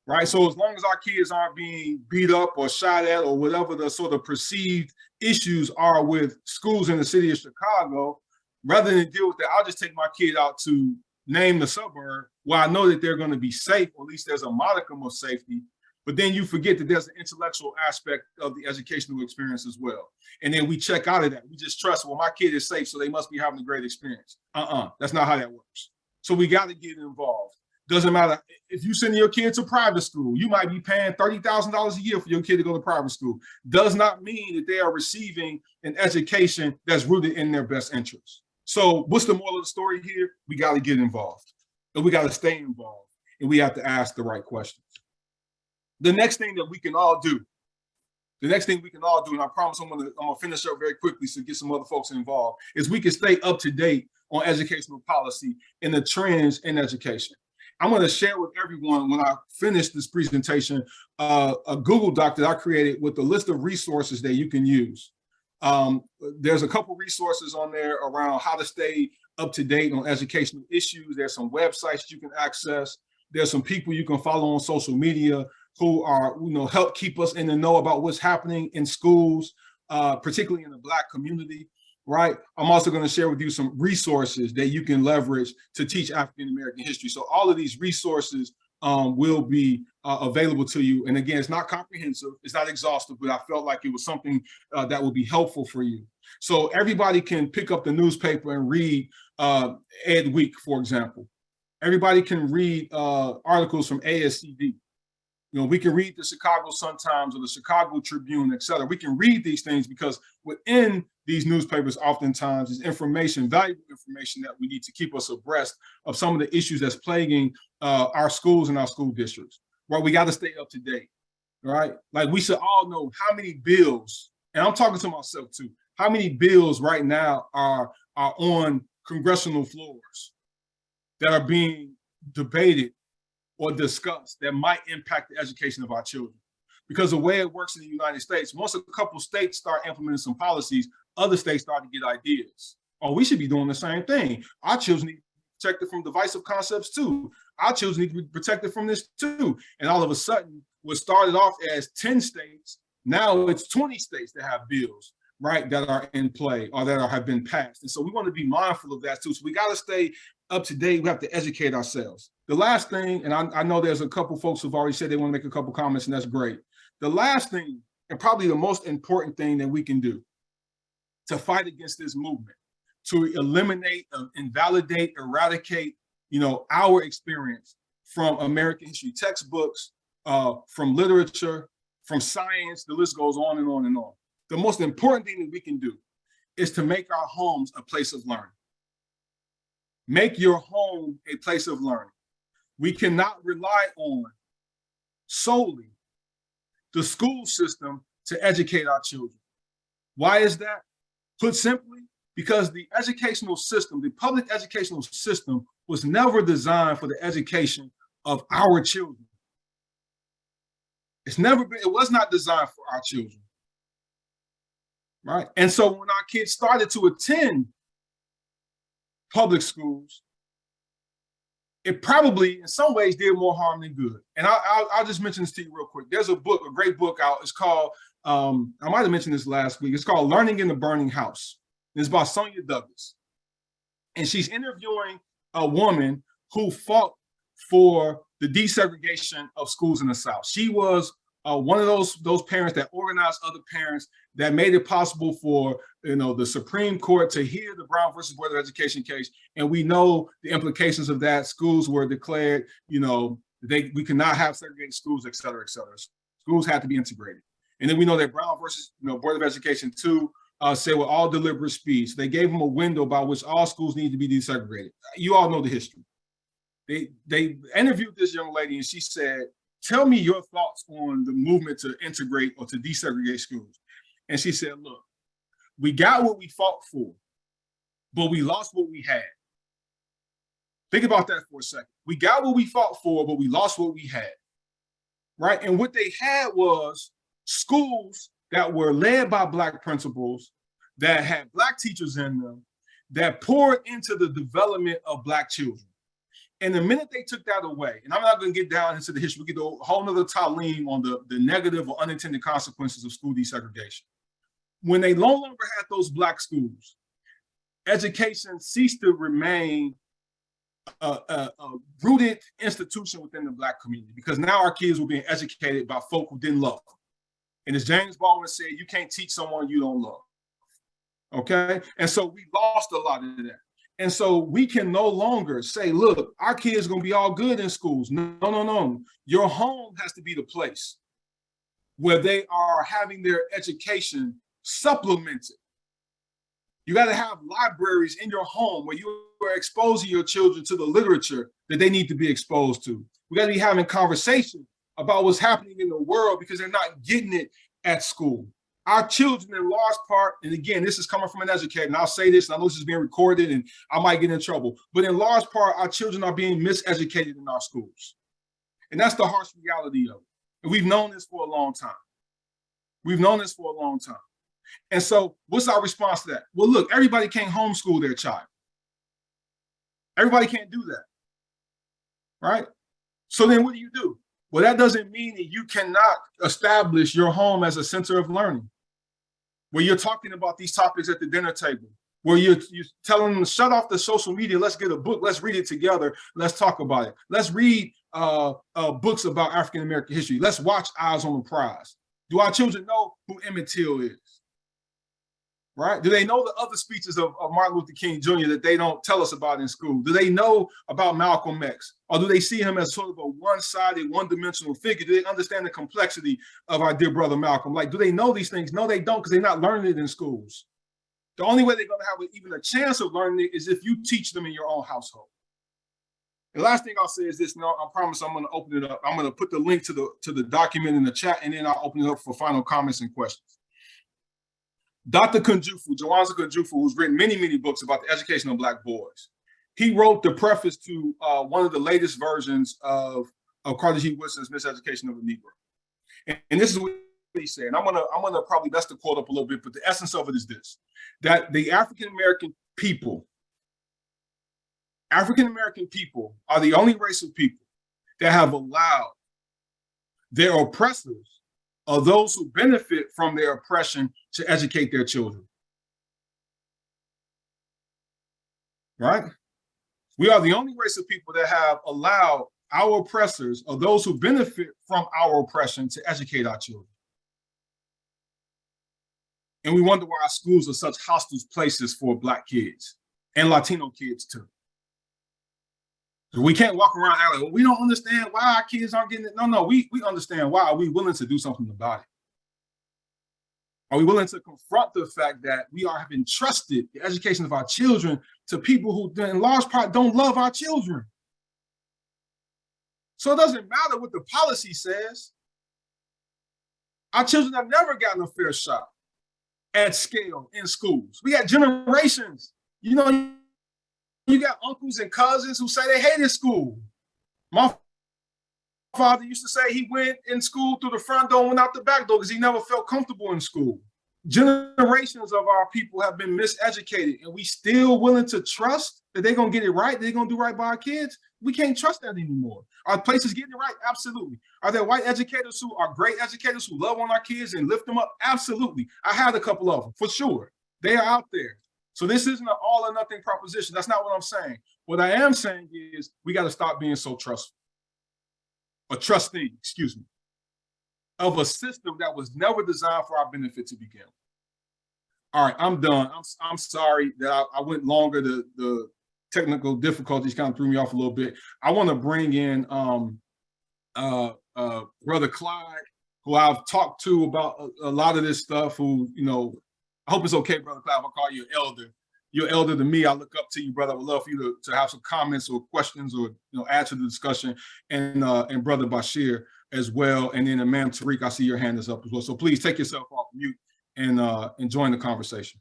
right? So as long as our kids aren't being beat up or shot at or whatever the sort of perceived issues are with schools in the city of Chicago, rather than deal with that, I'll just take my kid out to name the suburb where I know that they're going to be safe, or at least there's a modicum of safety. But then you forget that there's an intellectual aspect of the educational experience as well. And then we check out of that. We just trust, well, my kid is safe, so they must be having a great experience. That's not how that works. So we got to get involved. Doesn't matter if you send your kid to private school, you might be paying $30,000 a year for your kid to go to private school. Does not mean that they are receiving an education that's rooted in their best interest. So what's the moral of the story here? We got to get involved, and we got to stay involved, and we have to ask the right questions. The next thing that we can all do, and I promise I'm gonna finish up very quickly so get some other folks involved, is we can stay up to date on educational policy and the trends in education. I'm going to share with everyone, when I finish this presentation, a Google Doc that I created with a list of resources that you can use. There's a couple resources on there around how to stay up to date on educational issues. There's some websites you can access. There's some people you can follow on social media who are, help keep us in the know about what's happening in schools, particularly in the Black community, right? I'm also going to share with you some resources that you can leverage to teach African-American history. So all of these resources will be available to you. And again, it's not comprehensive, it's not exhaustive, but I felt like it was something that would be helpful for you. So everybody can pick up the newspaper and read Ed Week, for example. Everybody can read articles from ASCD. We can read the Chicago Sun-Times or the Chicago Tribune, et cetera. We can read these things because within these newspapers, oftentimes, is information, valuable information that we need to keep us abreast of some of the issues that's plaguing our schools and our school districts. Right? We got to stay up to date, right? Like we should all know how many bills and I'm talking to myself too, how many bills right now are on congressional floors that are being debated or discussed that might impact the education of our children? Because the way it works in the United States, once a couple states start implementing some policies, other states start to get ideas. Oh, we should be doing the same thing. Our children need to be protected from divisive concepts too. Our children need to be protected from this too. And all of a sudden, what started off as 10 states, now it's 20 states that have bills, right, that are in play or that have been passed. And so we want to be mindful of that too. So we got to stay up to date. We have to educate ourselves. The last thing, and I know there's a couple folks who've already said they want to make a couple comments, and that's great. The last thing, and probably the most important thing that we can do to fight against this movement, to eliminate, invalidate, eradicate, our experience from American history textbooks, from literature, from science, the list goes on and on and on. The most important thing that we can do is to make our homes a place of learning. Make your home a place of learning. We cannot rely on solely the school system to educate our children. Why is that? Put simply, because the educational system, the public educational system, was never designed for the education of our children. It was not designed for our children, right? And so when our kids started to attend public schools, it probably, in some ways, did more harm than good. And I'll just mention this to you real quick. There's a book, a great book out. It's called, I might have mentioned this last week. It's called Learning in the Burning House. It's by Sonia Douglas. And she's interviewing a woman who fought for the desegregation of schools in the South. She was one of those parents that organized other parents that made it possible for the Supreme Court to hear the Brown versus Board of Education case. And we know the implications of that. Schools were declared, we cannot have segregated schools, et cetera, et cetera. Schools had to be integrated. And then we know that Brown versus Board of Education too said with all deliberate speed. So they gave them a window by which all schools need to be desegregated. You all know the history. They interviewed this young lady and she said, tell me your thoughts on the movement to integrate or to desegregate schools. And she said, look, we got what we fought for, but we lost what we had. Think about that for a second. We got what we fought for, but we lost what we had, right? And what they had was schools that were led by Black principals, that had Black teachers in them, that poured into the development of Black children. And the minute they took that away, and I'm not going to get down into the history, we get a whole nother Talem on the negative or unintended consequences of school desegregation. When they no longer had those Black schools, education ceased to remain a rooted institution within the Black community, because now our kids were being educated by folk who didn't love them. And as James Baldwin said, you can't teach someone you don't love. Okay? And so we lost a lot of that. And so we can no longer say, look, our kids are going to be all good in schools. No. Your home has to be the place where they are having their education supplemented. You got to have libraries in your home where you are exposing your children to the literature that they need to be exposed to. We got to be having conversations about what's happening in the world because they're not getting it at school. Our children, in large part, and again, this is coming from an educator, and I'll say this, and I know this is being recorded, and I might get in trouble, but in large part, our children are being miseducated in our schools. And that's the harsh reality of it. And we've known this for a long time. And so what's our response to that? Well, look, everybody can't homeschool their child. Everybody can't do that, right? So then what do? Well, that doesn't mean that you cannot establish your home as a center of learning, where you're talking about these topics at the dinner table, where you're telling them to shut off the social media, let's get a book, let's read it together, let's talk about it. Let's read books about African-American history. Let's watch Eyes on the Prize. Do our children know who Emmett Till is? Right? Do they know the other speeches of Martin Luther King Jr. that they don't tell us about in school? Do they know about Malcolm X? Or do they see him as sort of a one-sided, one-dimensional figure? Do they understand the complexity of our dear brother Malcolm? Like, do they know these things? No, they don't, because they're not learning it in schools. The only way they're going to have even a chance of learning it is if you teach them in your own household. The last thing I'll say is this. I promise I'm going to open it up. I'm going to put the link to the document in the chat, and then I'll open it up for final comments and questions. Dr. Kunjufu, Jawanza Kunjufu, who's written many, many books about the education of Black boys, he wrote the preface to one of the latest versions of Carter G. Woodson's Miseducation of a Negro. And this is what he said. And I'm gonna probably mess the quote up a little bit, but the essence of it is this: that the African American people are the only race of people that have allowed their oppressors or those who benefit from their oppression to educate their children. Right? We are the only race of people that have allowed our oppressors or those who benefit from our oppression to educate our children. And we wonder why our schools are such hostile places for Black kids and Latino kids too. We can't walk around like, well, we don't understand why our kids aren't getting it. No, we understand why. Are we willing to do something about it? Are we willing to confront the fact that we are having entrusted the education of our children to people who, in large part, don't love our children? So it doesn't matter what the policy says. Our children have never gotten a fair shot at scale in schools. We got generations. You know, you got uncles and cousins who say they hated school. My father used to say he went in school through the front door and went out the back door because he never felt comfortable in school. Generations of our people have been miseducated, and we still willing to trust that they're going to get it right, they're going to do right by our kids? We can't trust that anymore. Are places getting it right? Absolutely. Are there white educators who are great educators who love on our kids and lift them up? Absolutely. I had a couple of them, for sure. They are out there. So this isn't an all or nothing proposition. That's not what I'm saying. What I am saying is we got to stop being so trustful, or trusting, excuse me, of a system that was never designed for our benefit to begin with. All right, I'm done. I'm sorry that I went longer. The technical difficulties kind of threw me off a little bit. I want to bring in Brother Clyde, who I've talked to about a lot of this stuff, who, you know, I hope it's okay, Brother Clyde, I'll call you an elder. You're elder to me. I look up to you, brother. I would love for you to have some comments or questions or, you know, add to the discussion. And Brother Bashir as well. And then Imam Tariq, I see your hand is up as well. So please take yourself off mute and join the conversation.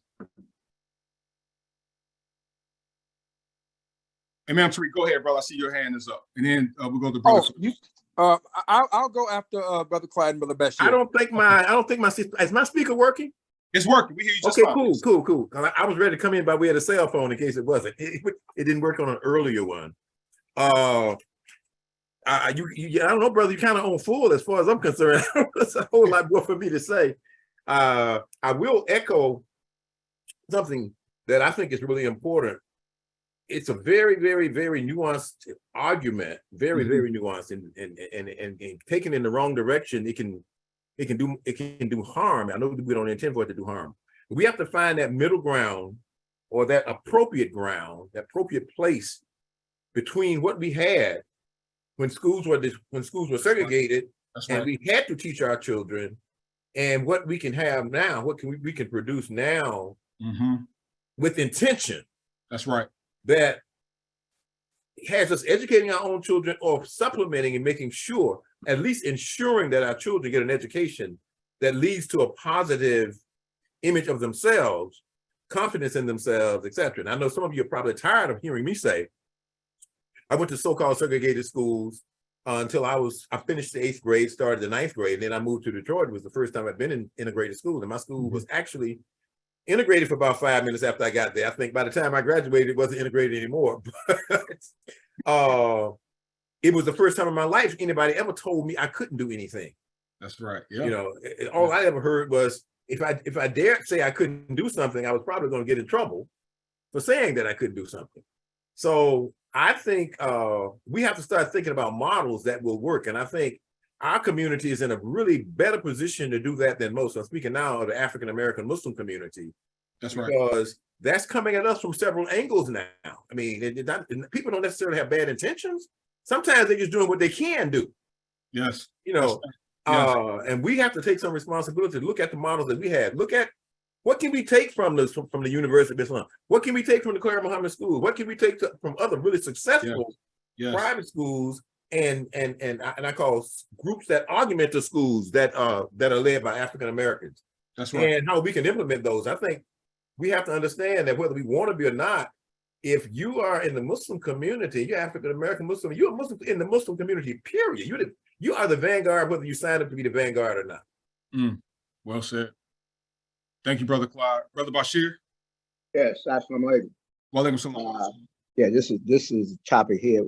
Imam Tariq, go ahead, brother. I see your hand is up. And then we'll go to Brother. I'll go after Brother Clyde and Brother Bashir. I don't think my is my speaker working? It's working. We hear you just okay, fine. cool. I was ready to come in by way of the cell phone in case it wasn't. It didn't work on an earlier one. I don't know, brother. You kind of on full as far as I'm concerned. There's a whole lot more for me to say. I will echo something that I think is really important. It's a very, very, very nuanced argument. Very, very nuanced, and taken in the wrong direction, it can do harm. I know we don't intend for it to do harm. We have to find that middle ground, or that appropriate ground, that appropriate place between what we had when schools were segregated, and we had to teach our children, and what we can have now, what we can produce now, with intention. That's right. That has us educating our own children, or supplementing and making sure, at least ensuring that our children get an education that leads to a positive image of themselves, confidence in themselves, etc. And I know some of you are probably tired of hearing me say, I went to so-called segregated schools until I finished the 8th grade, started the 9th grade, and then I moved to Detroit. It was the first time I'd been in integrated school, and my school was actually integrated for about 5 minutes after I got there. I think by the time I graduated, it wasn't integrated anymore. It was the first time in my life anybody ever told me I couldn't do anything. That's right. Yeah. You know, all I ever heard was if I dared say I couldn't do something, I was probably going to get in trouble for saying that I couldn't do something. So I think we have to start thinking about models that will work. And I think our community is in a really better position to do that than most. I'm speaking now of the African-American Muslim community. That's right. Because that's coming at us from several angles now. I mean, people don't necessarily have bad intentions. Sometimes they're just doing what they can do. Yes. You know, and we have to take some responsibility to look at the models that we had. Look at what can we take from the University of Islam? What can we take from the Clara Muhammad School? What can we take from other really successful private schools and I call groups that augment the schools that are led by African Americans? That's right. and how we can implement those. I think we have to understand that whether we want to be or not, if you are in the Muslim community, you're African American Muslim, you're a Muslim in the Muslim community, period. You are the vanguard, whether you sign up to be the vanguard or not. Well said. Thank you, Brother Clyde. Brother Bashir? Yes, assalamu alaikum. Walaikum salam. Yeah, this is a topic here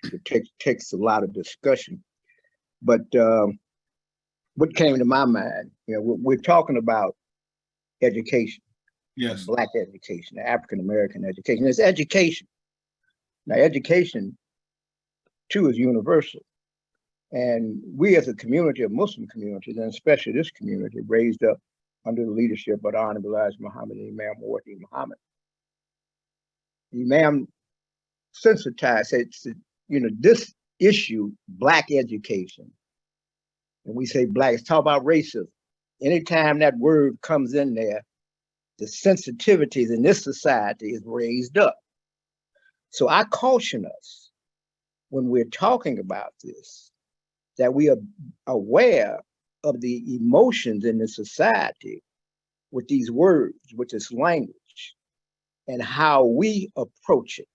that takes a lot of discussion. But what came to my mind, we're talking about education. Yes. Black education, African American education. It's education. Now, education too is universal. And we as a community of Muslim communities, and especially this community, raised up under the leadership of the Honorable Elijah Muhammad and Imam Muwakkil Muhammad. Imam sensitized, this issue, Black education, and we say Black, it's talk about racism. Anytime that word comes in there, the sensitivities in this society is raised up. So I caution us when we're talking about this, that we are aware of the emotions in the society with these words, with this language, and how we approach it.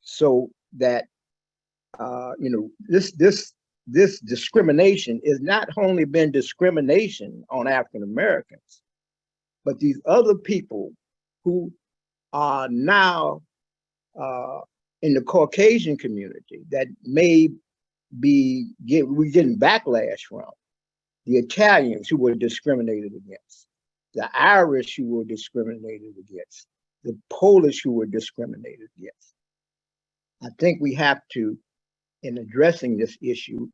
So that, this discrimination is not only been discrimination on African Americans, but these other people who are now in the Caucasian community that may be we're getting backlash from. The Italians who were discriminated against, the Irish who were discriminated against, the Polish who were discriminated against. I think we have to, in addressing this issue,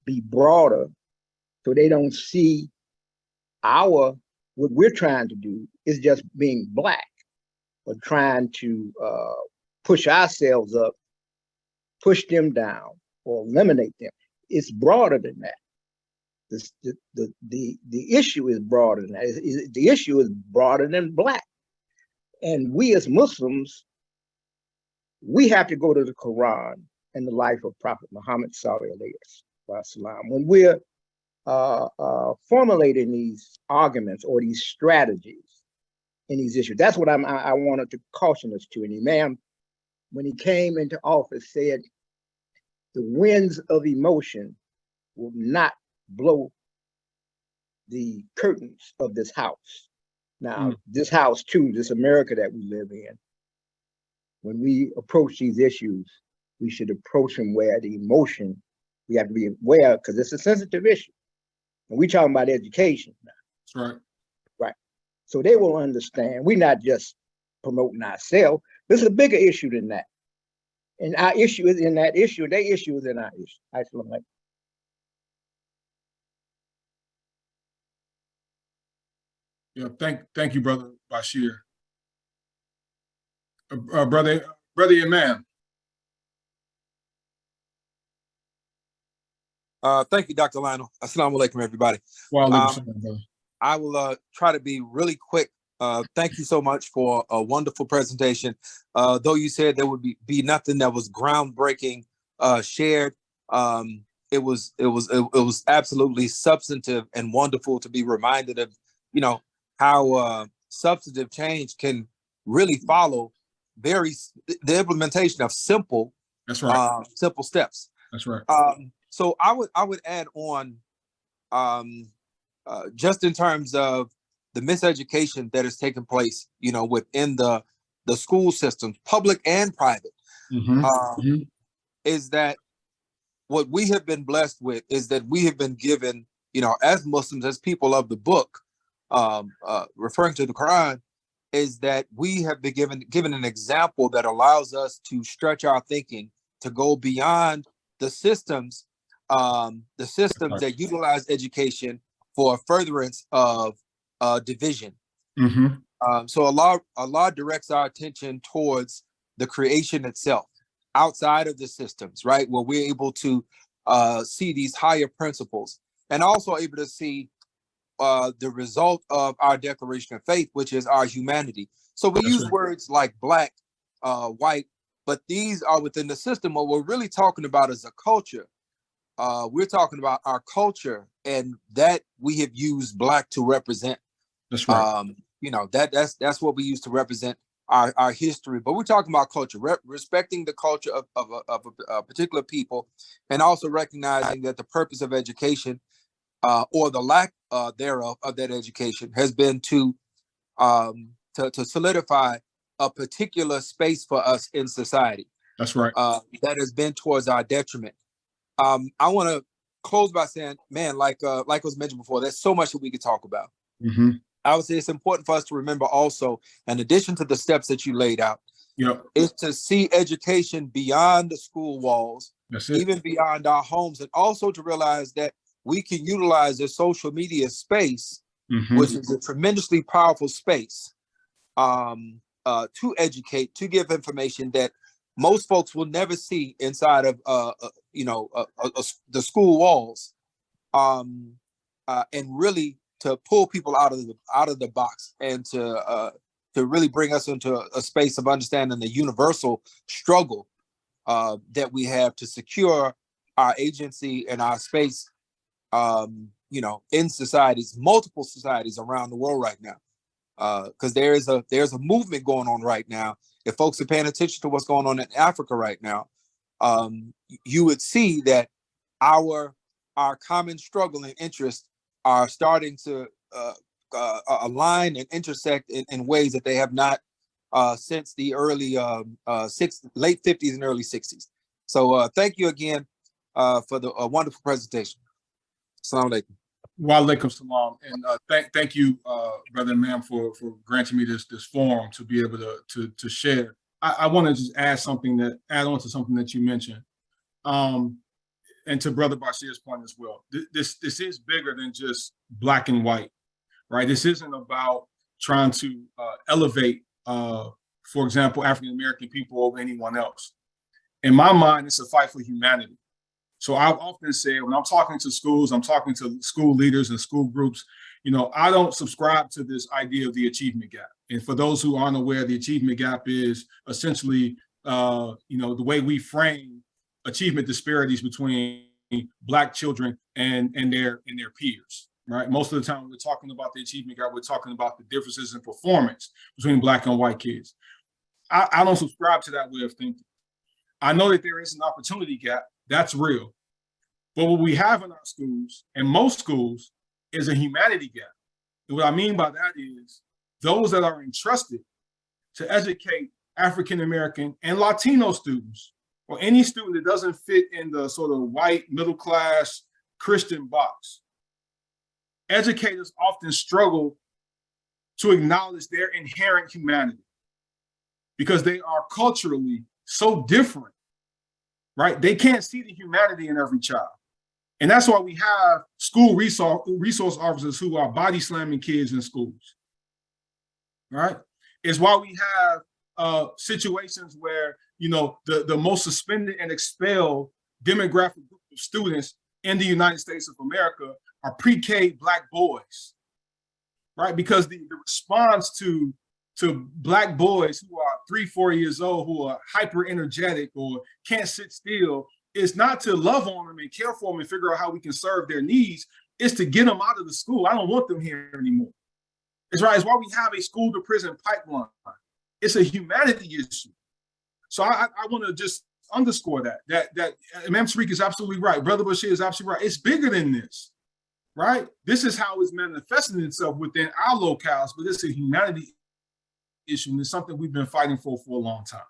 be broader so they don't see what we're trying to do is just being Black, or trying to push ourselves up, push them down, or eliminate them. It's broader than that. The issue is broader than that. The issue is broader than Black. And we as Muslims, we have to go to the Quran and the life of Prophet Muhammad sallallahu alaihi wasallam when we're formulating these arguments or these strategies in these issues. That's what I wanted to caution us to. And Imam, when he came into office, said the winds of emotion will not blow the curtains of this house. Now, this house too, this America that we live in, when we approach these issues, we should approach them where the emotion, we have to be aware, because it's a sensitive issue. And we're talking about education now. That's right. Right. So they will understand. We're not just promoting ourselves. This is a bigger issue than that. And our issue is in that issue, their issue is in our issue. Excellent. Yeah, thank you, Brother Bashir. Brother Imam. Thank you, Dr. Lionel. Assalamu alaikum, everybody. I will try to be really quick. Thank you so much for a wonderful presentation. Though you said there would be nothing that was groundbreaking shared, it was absolutely substantive and wonderful to be reminded of, how substantive change can really follow the implementation of simple. That's right. Simple steps. That's right. So I would add on, just in terms of the miseducation that is taking place, within the school systems, public and private, is that what we have been blessed with is that we have been given, as Muslims, as people of the book, referring to the Quran, is that we have been given an example that allows us to stretch our thinking, to go beyond the systems that utilize education for furtherance of division. So Allah directs our attention towards the creation itself, outside of the systems, right? Where we're able to see these higher principles, and also able to see the result of our declaration of faith, which is our humanity. So we use words like Black, white, but these are within the system. What we're really talking about is a culture we're talking about our culture, and that we have used Black to represent. That's right. You know, that's what we use to represent our history. But we're talking about culture, respecting the culture of a particular people, and also recognizing that the purpose of education, or the lack thereof of that education, has been to solidify a particular space for us in society. That's right. That has been towards our detriment. I want to close by saying, man, like was mentioned before, there's so much that we could talk about. Mm-hmm. I would say it's important for us to remember also, in addition to the steps that you laid out, Yep. is to see education beyond the school walls, That's it. even beyond our homes, and also to realize that we can utilize the social media space, Mm-hmm. which is a tremendously powerful space, to educate, to give information that most folks will never see inside of the school walls, and really to pull people out of the box, and to really bring us into a space of understanding the universal struggle that we have to secure our agency and our space, in societies, multiple societies around the world right now. Because there's a movement going on right now. If folks are paying attention to what's going on in Africa right now, you would see that our common struggle and interest are starting to align and intersect in ways that they have not since the early late 50s and early 60s. So thank you again for the wonderful presentation. Assalamu alaikum. Wa alaikum salam. And thank you, brother and ma'am, for granting me this forum to be able to share. I want to just add on to something that you mentioned. And to Brother Bashir's point as well, this is bigger than just black and white, right? This isn't about trying to elevate, for example, African-American people over anyone else. In my mind, it's a fight for humanity. So I've often said, when I'm talking to schools, I'm talking to school leaders and school groups, I don't subscribe to this idea of the achievement gap. And for those who aren't aware, the achievement gap is essentially, the way we frame achievement disparities between Black children and their peers, right? Most of the time we're talking about the achievement gap, we're talking about the differences in performance between Black and white kids. I don't subscribe to that way of thinking. I know that there is an opportunity gap, that's real. But what we have in our schools, and most schools, is a humanity gap. And what I mean by that is those that are entrusted to educate African-American and Latino students, or any student that doesn't fit in the sort of white, middle-class Christian box. Educators often struggle to acknowledge their inherent humanity because they are culturally so different, right? They can't see the humanity in every child. And that's why we have school resource officers who are body slamming kids in schools, right? It's why we have situations where, the most suspended and expelled demographic group of students in the United States of America are pre-K Black boys, right? Because the response to Black boys who are 3-4 years old, who are hyper energetic or can't sit still, is not to love on them and care for them and figure out how we can serve their needs. It's to get them out of the school. I don't want them here anymore. It's right. It's why we have a school to prison pipeline. It's a humanity issue. So I want to just underscore that Imam Tariq is absolutely right. Brother Bashir is absolutely right. It's bigger than this, right? This is how it's manifesting itself within our locales, but it's a humanity issue, and it's something we've been fighting for a long time.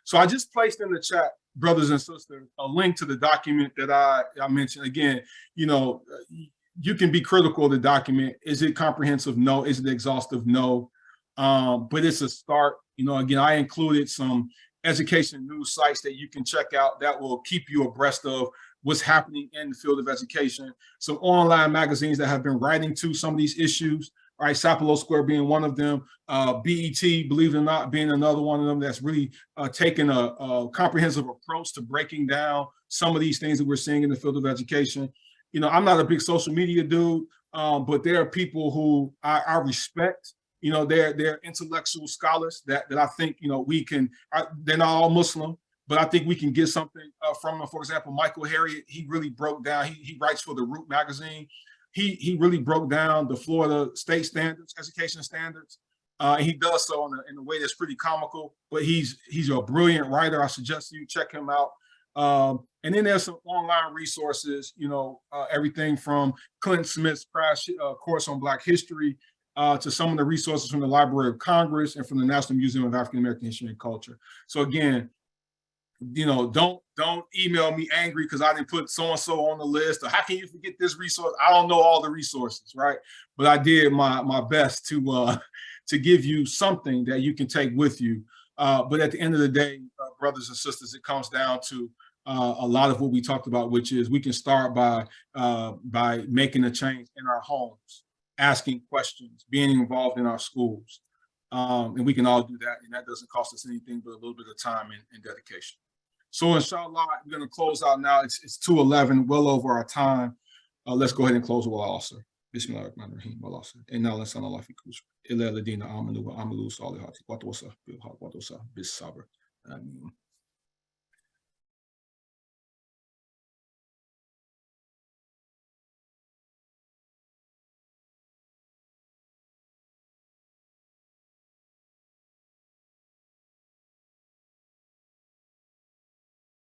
So I just placed in the chat, brothers and sisters, a link to the document that I mentioned. Again, you can be critical of the document. Is it comprehensive? No. Is it exhaustive? No. But it's a start. Again, I included some education news sites that you can check out that will keep you abreast of what's happening in the field of education. Some online magazines that have been writing to some of these issues, right? Sapelo Square being one of them, BET, believe it or not, being another one of them that's really taken a comprehensive approach to breaking down some of these things that we're seeing in the field of education. I'm not a big social media dude, but there are people who I respect. They're intellectual scholars that I think, we can, they're not all Muslim, but I think we can get something from him. For example, Michael Harriot, he really broke down, he writes for the Root magazine. He really broke down the Florida state standards, education standards. And he does so in a way that's pretty comical, but he's a brilliant writer. I suggest you check him out. And then there's some online resources, you know, everything from Clint Smith's crash course on Black history to some of the resources from the Library of Congress and from the National Museum of African American History and Culture. So again, you know, don't email me angry because I didn't put so-and-so on the list, or how can you forget this resource? I don't know all the resources, right? But I did my best to give you something that you can take with you. But at the end of the day, brothers and sisters, it comes down to a lot of what we talked about, which is we can start by making a change in our homes, asking questions, being involved in our schools. And we can all do that, and that doesn't cost us anything but a little bit of time and dedication. So inshallah, I'm going to close out now. It's 2:11, well over our time. Let's go ahead and close with Allah, sir. Bismillahirrahmanirrahim. Allah, sir. Inna lisanallah fi kush. Illa ladina amanu wa amalu salihati. Wa tawassa bil haq wa tawassa bis sabr. Ameen.